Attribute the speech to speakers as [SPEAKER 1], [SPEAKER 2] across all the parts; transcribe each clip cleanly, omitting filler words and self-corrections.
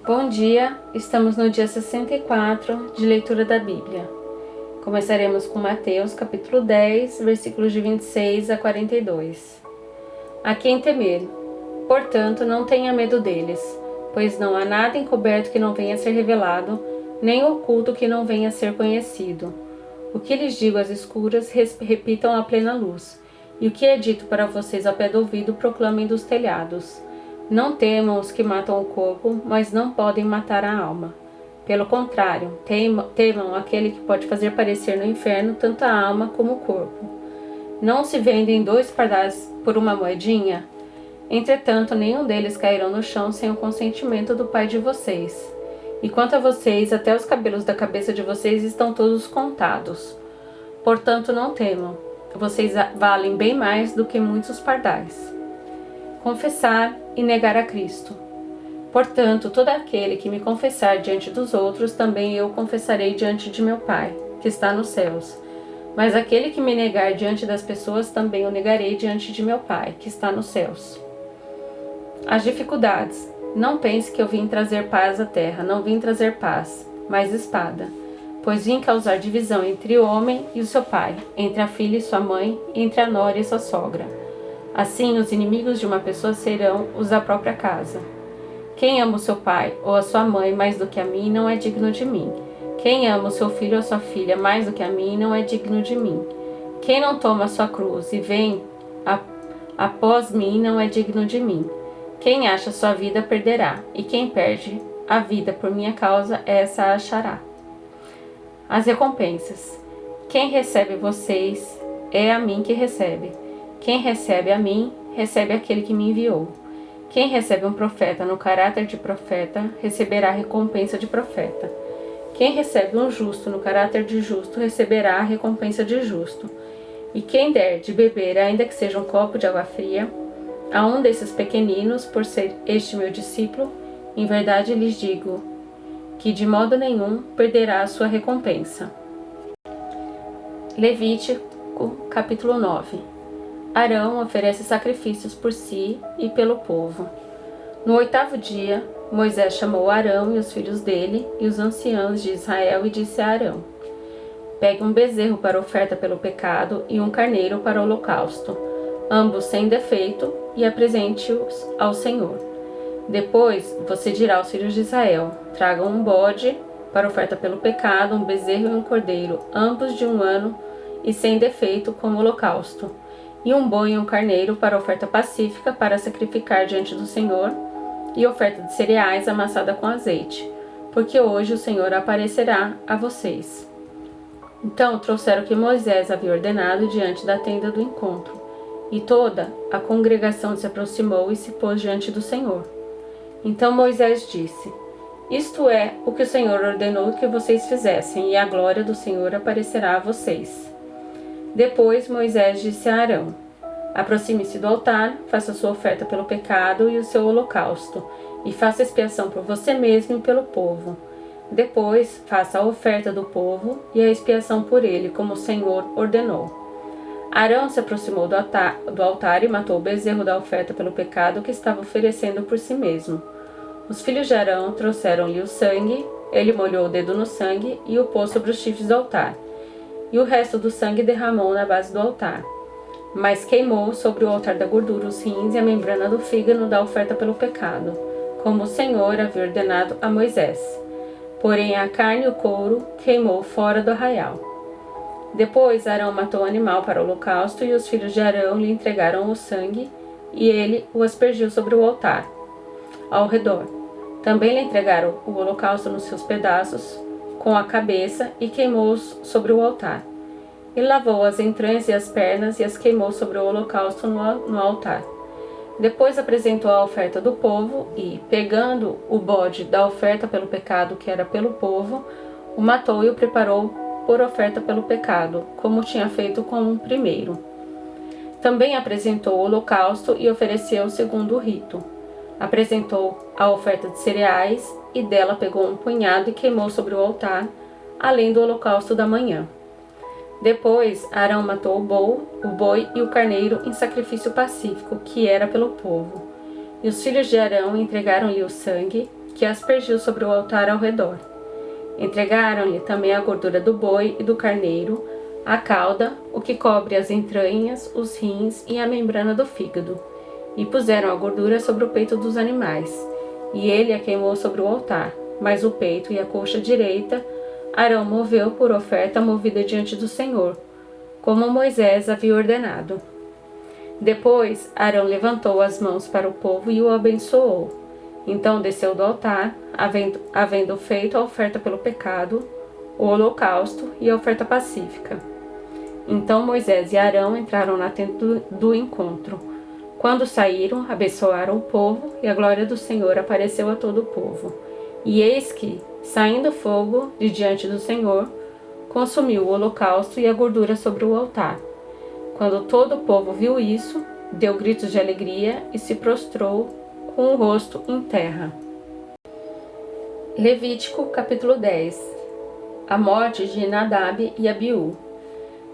[SPEAKER 1] Bom dia, estamos no dia 64 de leitura da Bíblia. Começaremos com Mateus capítulo 10, versículos de 26 a 42. A quem temer? Portanto, não tenha medo deles, pois não há nada encoberto que não venha a ser revelado, nem oculto que não venha a ser conhecido. O que lhes digo às escuras, repitam à plena luz, e o que é dito para vocês ao pé do ouvido, proclamem dos telhados. Não temam os que matam o corpo, mas não podem matar a alma. Pelo contrário, temam aquele que pode fazer parecer no inferno tanto a alma como o corpo. Não se vendem 2 pardais por uma moedinha? Entretanto, nenhum deles cairão no chão sem o consentimento do Pai de vocês. E quanto a vocês, até os cabelos da cabeça de vocês estão todos contados. Portanto, não temam. Vocês valem bem mais do que muitos pardais. Confessar e negar a Cristo. Portanto, todo aquele que me confessar diante dos outros, também eu confessarei diante de meu Pai, que está nos céus. Mas aquele que me negar diante das pessoas, também o negarei diante de meu Pai, que está nos céus. As dificuldades. Não pense que eu vim trazer paz à terra, não vim trazer paz, mas espada. Pois vim causar divisão entre o homem e o seu pai, entre a filha e sua mãe, entre a nora e sua sogra. Assim, os inimigos de uma pessoa serão os da própria casa. Quem ama o seu pai ou a sua mãe mais do que a mim não é digno de mim. Quem ama o seu filho ou a sua filha mais do que a mim não é digno de mim. Quem não toma a sua cruz e vem após mim não é digno de mim. Quem acha sua vida perderá, e quem perde a vida por minha causa, essa a achará. As recompensas. Quem recebe vocês é a mim que recebe. Quem recebe a mim, recebe aquele que me enviou. Quem recebe um profeta no caráter de profeta, receberá a recompensa de profeta. Quem recebe um justo no caráter de justo, receberá a recompensa de justo. E quem der de beber, ainda que seja um copo de água fria, a um desses pequeninos, por ser este meu discípulo, em verdade lhes digo que de modo nenhum perderá a sua recompensa. Levítico, capítulo 9. Arão oferece sacrifícios por si e pelo povo. No 8º dia, Moisés chamou Arão e os filhos dele e os anciãos de Israel e disse a Arão: Pegue um bezerro para oferta pelo pecado e um carneiro para o holocausto, ambos sem defeito, e apresente-os ao Senhor. Depois você dirá aos filhos de Israel: Tragam um bode para oferta pelo pecado, um bezerro e um cordeiro, ambos de 1 ano e sem defeito, como holocausto, e um boi e um carneiro para oferta pacífica para sacrificar diante do Senhor, e oferta de cereais amassada com azeite, porque hoje o Senhor aparecerá a vocês. Então trouxeram o que Moisés havia ordenado diante da tenda do encontro, e toda a congregação se aproximou e se pôs diante do Senhor. Então Moisés disse: Isto é o que o Senhor ordenou que vocês fizessem, e a glória do Senhor aparecerá a vocês. Depois Moisés disse a Arão: Aproxime-se do altar, faça sua oferta pelo pecado e o seu holocausto, e faça expiação por você mesmo e pelo povo. Depois faça a oferta do povo e a expiação por ele, como o Senhor ordenou. Arão se aproximou do altar e matou o bezerro da oferta pelo pecado que estava oferecendo por si mesmo. Os filhos de Arão trouxeram-lhe o sangue, ele molhou o dedo no sangue e o pôs sobre os chifres do altar. E o resto do sangue derramou na base do altar. Mas queimou sobre o altar da gordura os rins e a membrana do fígado da oferta pelo pecado, como o Senhor havia ordenado a Moisés. Porém a carne e o couro queimou fora do arraial. Depois Arão matou o animal para o holocausto, e os filhos de Arão lhe entregaram o sangue, e ele o aspergiu sobre o altar, ao redor. Também lhe entregaram o holocausto nos seus pedaços, com a cabeça, e queimou-os sobre o altar. E lavou as entranhas e as pernas e as queimou sobre o holocausto no altar. Depois apresentou a oferta do povo e, pegando o bode da oferta pelo pecado que era pelo povo, o matou e o preparou por oferta pelo pecado, como tinha feito com o primeiro. Também apresentou o holocausto e ofereceu segundo o rito. Apresentou a oferta de cereais e dela pegou um punhado e queimou sobre o altar, além do holocausto da manhã. Depois Arão matou o boi e o carneiro em sacrifício pacífico, que era pelo povo. E os filhos de Arão entregaram-lhe o sangue, que aspergiu sobre o altar ao redor. Entregaram-lhe também a gordura do boi e do carneiro, a cauda, o que cobre as entranhas, os rins e a membrana do fígado, e puseram a gordura sobre o peito dos animais, e ele a queimou sobre o altar, mas o peito e a coxa direita Arão moveu por oferta movida diante do Senhor, como Moisés havia ordenado. Depois Arão levantou as mãos para o povo e o abençoou. Então desceu do altar, havendo feito a oferta pelo pecado, o holocausto e a oferta pacífica. Então Moisés e Arão entraram na tenda do encontro. Quando saíram, abençoaram o povo, e a glória do Senhor apareceu a todo o povo. E eis que, saindo fogo de diante do Senhor, consumiu o holocausto e a gordura sobre o altar. Quando todo o povo viu isso, deu gritos de alegria e se prostrou com o rosto em terra. Levítico capítulo 10. A morte de Nadab e Abiú.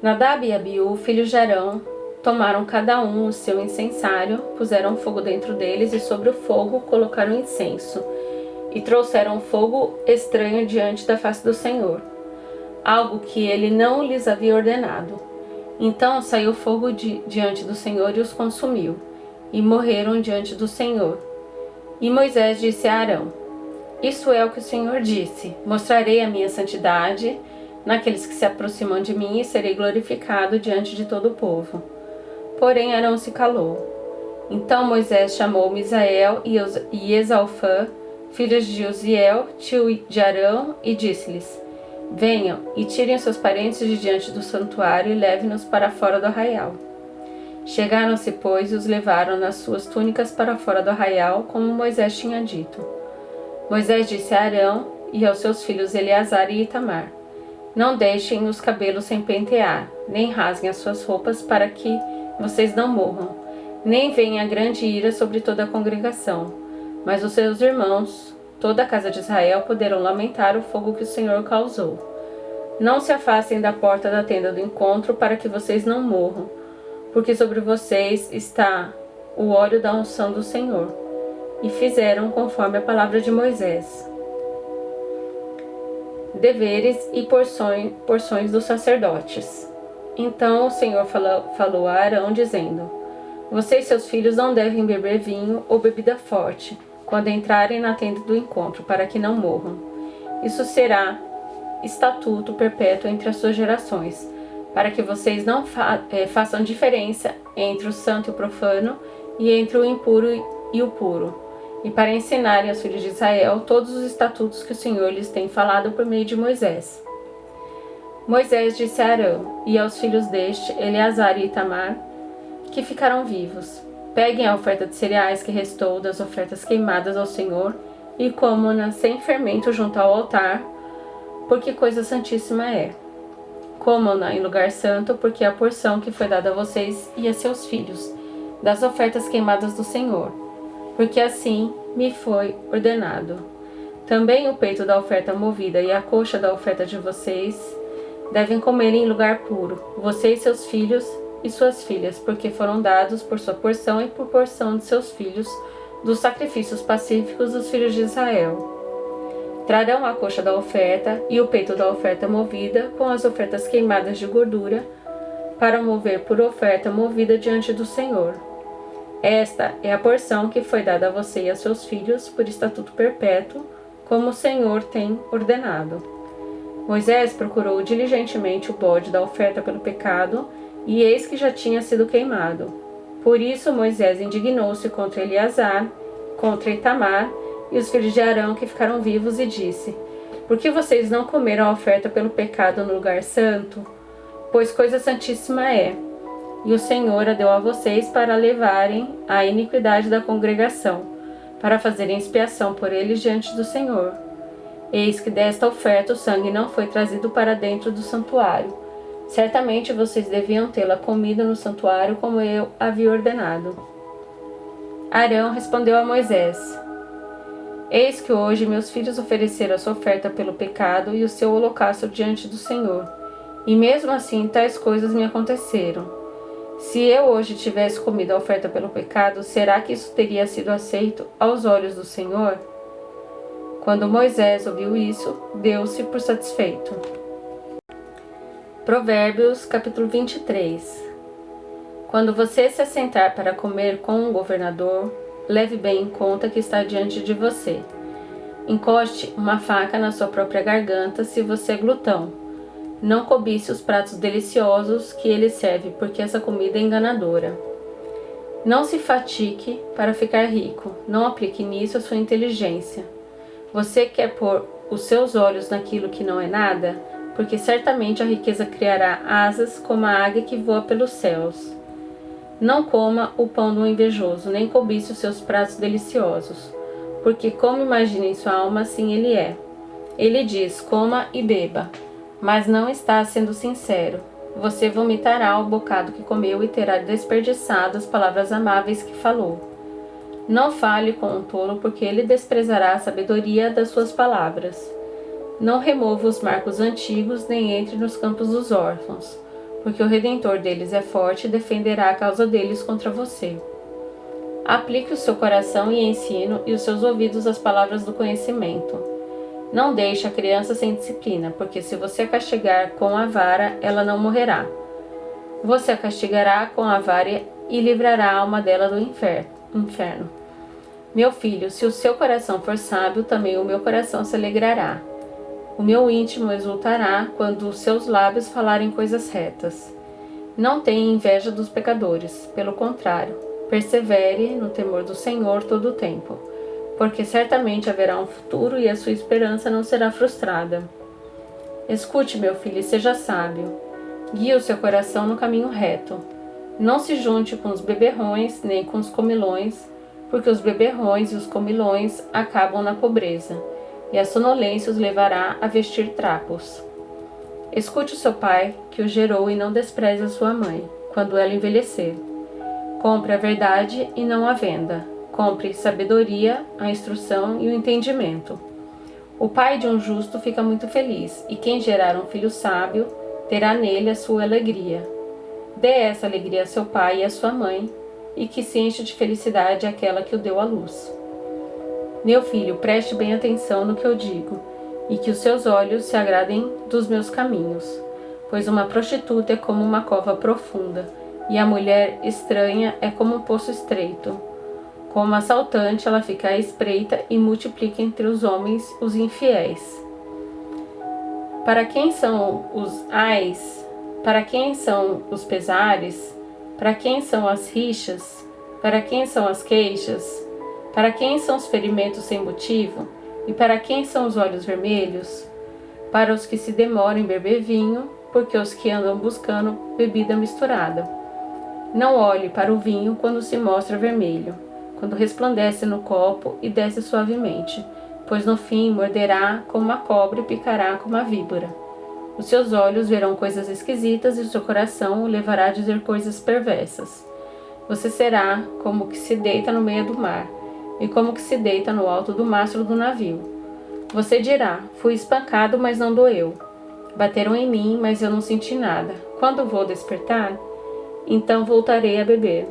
[SPEAKER 1] Nadab e Abiú, filhos de Arão, tomaram cada um o seu incensário, puseram fogo dentro deles e sobre o fogo colocaram incenso, e trouxeram fogo estranho diante da face do Senhor, algo que ele não lhes havia ordenado. Então saiu fogo diante do Senhor e os consumiu, e morreram diante do Senhor. E Moisés disse a Arão: Isso é o que o Senhor disse: mostrarei a minha santidade naqueles que se aproximam de mim e serei glorificado diante de todo o povo. Porém Arão se calou. Então Moisés chamou Misael e Esalfã, filhos de Uziel, tio de Arão, e disse-lhes: Venham e tirem seus parentes de diante do santuário e levem-nos para fora do arraial. Chegaram-se, pois, e os levaram nas suas túnicas para fora do arraial, como Moisés tinha dito. Moisés disse a Arão e aos seus filhos Eleazar e Itamar: Não deixem os cabelos sem pentear, nem rasguem as suas roupas, para que vocês não morram, nem venha grande ira sobre toda a congregação. Mas os seus irmãos, toda a casa de Israel, poderão lamentar o fogo que o Senhor causou. Não se afastem da porta da tenda do encontro, para que vocês não morram, porque sobre vocês está o óleo da unção do Senhor. E fizeram conforme a palavra de Moisés. Deveres e porções dos sacerdotes. Então o Senhor falou a Arão, dizendo: Você e seus filhos não devem beber vinho ou bebida forte quando entrarem na tenda do encontro, para que não morram. Isso será estatuto perpétuo entre as suas gerações, para que vocês não façam diferença entre o santo e o profano, e entre o impuro e o puro, e para ensinarem aos filhos de Israel todos os estatutos que o Senhor lhes tem falado por meio de Moisés. Moisés disse a Arão e aos filhos deste, Eleazar e Itamar, que ficaram vivos: Peguem a oferta de cereais que restou das ofertas queimadas ao Senhor e comam-na sem fermento junto ao altar, porque coisa santíssima é. Comam-na em lugar santo, porque é a porção que foi dada a vocês e a seus filhos, das ofertas queimadas do Senhor, porque assim me foi ordenado. Também o peito da oferta movida e a coxa da oferta de vocês devem comer em lugar puro, você e seus filhos e suas filhas, porque foram dados por sua porção e por porção de seus filhos, dos sacrifícios pacíficos dos filhos de Israel. Trarão a coxa da oferta e o peito da oferta movida com as ofertas queimadas de gordura, para mover por oferta movida diante do Senhor. Esta é a porção que foi dada a você e a seus filhos por estatuto perpétuo, como o Senhor tem ordenado. Moisés procurou diligentemente o bode da oferta pelo pecado, e eis que já tinha sido queimado. Por isso Moisés indignou-se contra Eleazar, contra Itamar e os filhos de Arão que ficaram vivos, e disse: Por que vocês não comeram a oferta pelo pecado no lugar santo? Pois coisa santíssima é, e o Senhor a deu a vocês para levarem a iniquidade da congregação, para fazerem expiação por eles diante do Senhor. Eis que desta oferta o sangue não foi trazido para dentro do santuário. Certamente vocês deviam tê-la comido no santuário, como eu havia ordenado. Arão respondeu a Moisés: Eis que hoje meus filhos ofereceram a sua oferta pelo pecado e o seu holocausto diante do Senhor, e mesmo assim tais coisas me aconteceram. Se eu hoje tivesse comido a oferta pelo pecado, será que isso teria sido aceito aos olhos do Senhor? Quando Moisés ouviu isso, deu-se por satisfeito. Provérbios, capítulo 23. Quando você se assentar para comer com um governador, leve bem em conta que está diante de você. Encoste uma faca na sua própria garganta se você é glutão. Não cobice os pratos deliciosos que ele serve, porque essa comida é enganadora. Não se fatigue para ficar rico, não aplique nisso a sua inteligência. Você quer pôr os seus olhos naquilo que não é nada? Porque certamente a riqueza criará asas como a águia que voa pelos céus. Não coma o pão do invejoso, nem cobice os seus pratos deliciosos, porque como imagina em sua alma, assim ele é. Ele diz, coma e beba, mas não está sendo sincero. Você vomitará o bocado que comeu e terá desperdiçado as palavras amáveis que falou. Não fale com um tolo, porque ele desprezará a sabedoria das suas palavras. Não remova os marcos antigos, nem entre nos campos dos órfãos, porque o Redentor deles é forte e defenderá a causa deles contra você. Aplique o seu coração em ensino e os seus ouvidos às palavras do conhecimento. Não deixe a criança sem disciplina, porque se você a castigar com a vara, ela não morrerá. Você a castigará com a vara e livrará a alma dela do inferno. Meu filho, se o seu coração for sábio, também o meu coração se alegrará. O meu íntimo exultará quando os seus lábios falarem coisas retas. Não tenha inveja dos pecadores, pelo contrário, persevere no temor do Senhor todo o tempo, porque certamente haverá um futuro e a sua esperança não será frustrada. Escute, meu filho, e seja sábio. Guie o seu coração no caminho reto. Não se junte com os beberrões, nem com os comilões, porque os beberrões e os comilões acabam na pobreza, e a sonolência os levará a vestir trapos. Escute o seu pai, que o gerou, e não despreze a sua mãe, quando ela envelhecer. Compre a verdade e não a venda. Compre sabedoria, a instrução e o entendimento. O pai de um justo fica muito feliz, e quem gerar um filho sábio terá nele a sua alegria. Dê essa alegria a seu pai e a sua mãe, e que se enche de felicidade aquela que o deu à luz. Meu filho, preste bem atenção no que eu digo, e que os seus olhos se agradem dos meus caminhos, pois uma prostituta é como uma cova profunda, e a mulher estranha é como um poço estreito. Como assaltante, ela fica à espreita e multiplica entre os homens os infiéis. Para quem são os ais? Para quem são os pesares? Para quem são as rixas? Para quem são as queixas? Para quem são os ferimentos sem motivo? E para quem são os olhos vermelhos? Para os que se demoram em beber vinho, porque os que andam buscando bebida misturada. Não olhe para o vinho quando se mostra vermelho, quando resplandece no copo e desce suavemente, pois no fim morderá como a cobra e picará como a víbora. Os seus olhos verão coisas esquisitas e o seu coração o levará a dizer coisas perversas. Você será como o que se deita no meio do mar, e como que se deita no alto do mastro do navio. Você dirá, fui espancado, mas não doeu. Bateram em mim, mas eu não senti nada. Quando vou despertar? Então voltarei a beber.